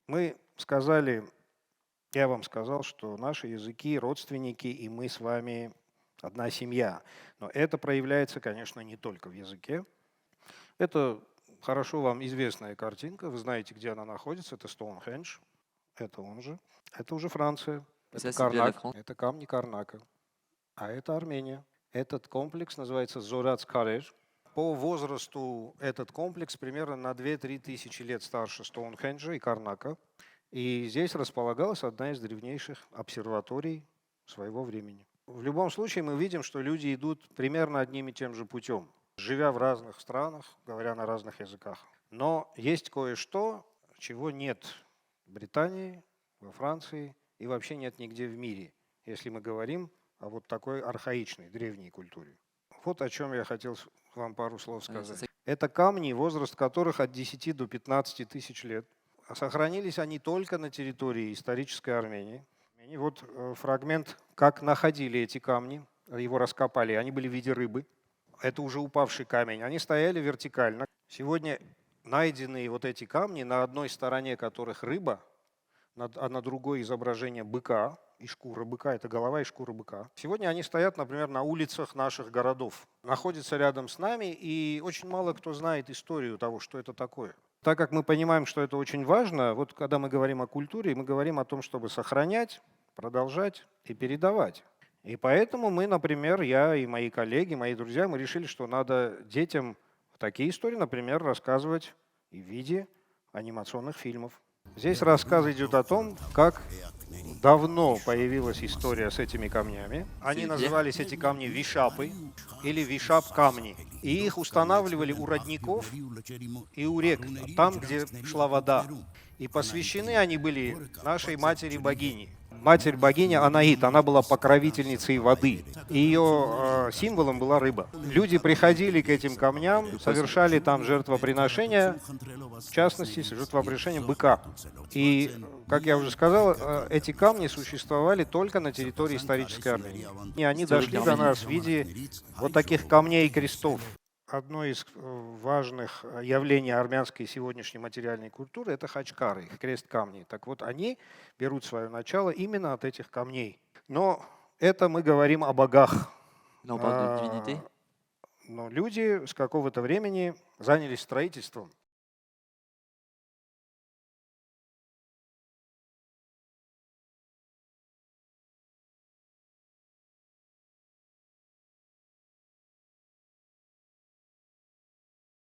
Я вам сказал, что наши языки родственники, и мы с вами одна семья. Но это проявляется, конечно, не только в языке. Это хорошо вам известная картинка, вы знаете, где она находится, это Стоунхендж, это он же. Это уже Франция, Et это ça, c'est bien la Карнак, France. это камни Карнака, а это Армения. Этот комплекс называется Зорац-Кареш. По возрасту этот комплекс примерно на 2-3 тысячи лет старше Стоунхенджа и Карнака. И здесь располагалась одна из древнейших обсерваторий своего времени. В любом случае мы видим, что люди идут примерно одним и тем же путем, живя в разных странах, говоря на разных языках. Но есть кое-что, чего нет в Британии, во Франции и вообще нет нигде в мире, если мы говорим о вот такой архаичной, древней культуре. Вот о чем я хотел вам пару слов сказать. Это камни, возраст которых от 10 до 15 тысяч лет. Сохранились они только на территории исторической Армении. И вот фрагмент, как находили эти камни, его раскопали, они были в виде рыбы. Это уже упавший камень, они стояли вертикально. Сегодня найденные вот эти камни, на одной стороне которых рыба, а на другой изображение быка и шкура быка, это голова и шкура быка. Сегодня они стоят, например, на улицах наших городов, находятся рядом с нами, и очень мало кто знает историю того, что это такое. Так как мы понимаем, что это очень важно, вот когда мы говорим о культуре, мы говорим о том, чтобы сохранять, продолжать и передавать. И поэтому мы, например, я и мои коллеги, мои друзья, мы решили, что надо детям такие истории, например, рассказывать и в виде анимационных фильмов. Здесь рассказ идет о том, как давно появилась история с этими камнями. Они назывались, эти камни, вишапы или вишап-камни. И их устанавливали у родников и у рек, там, где шла вода. И посвящены они были нашей матери-богине. Матерь-богиня Анаит, она была покровительницей воды. И ее символом была рыба. Люди приходили к этим камням, совершали там жертвоприношения, в частности, жертвоприношение быка. И, как я уже сказал, эти камни существовали только на территории исторической Армении. И они дошли до нас в виде вот таких камней и крестов. Одно из важных явлений армянской сегодняшней материальной культуры – это хачкары, крест-камни. Так вот, они берут свое начало именно от этих камней. Но это мы говорим о богах. Là, on parle de divinité. Но люди с какого-то времени занялись строительством.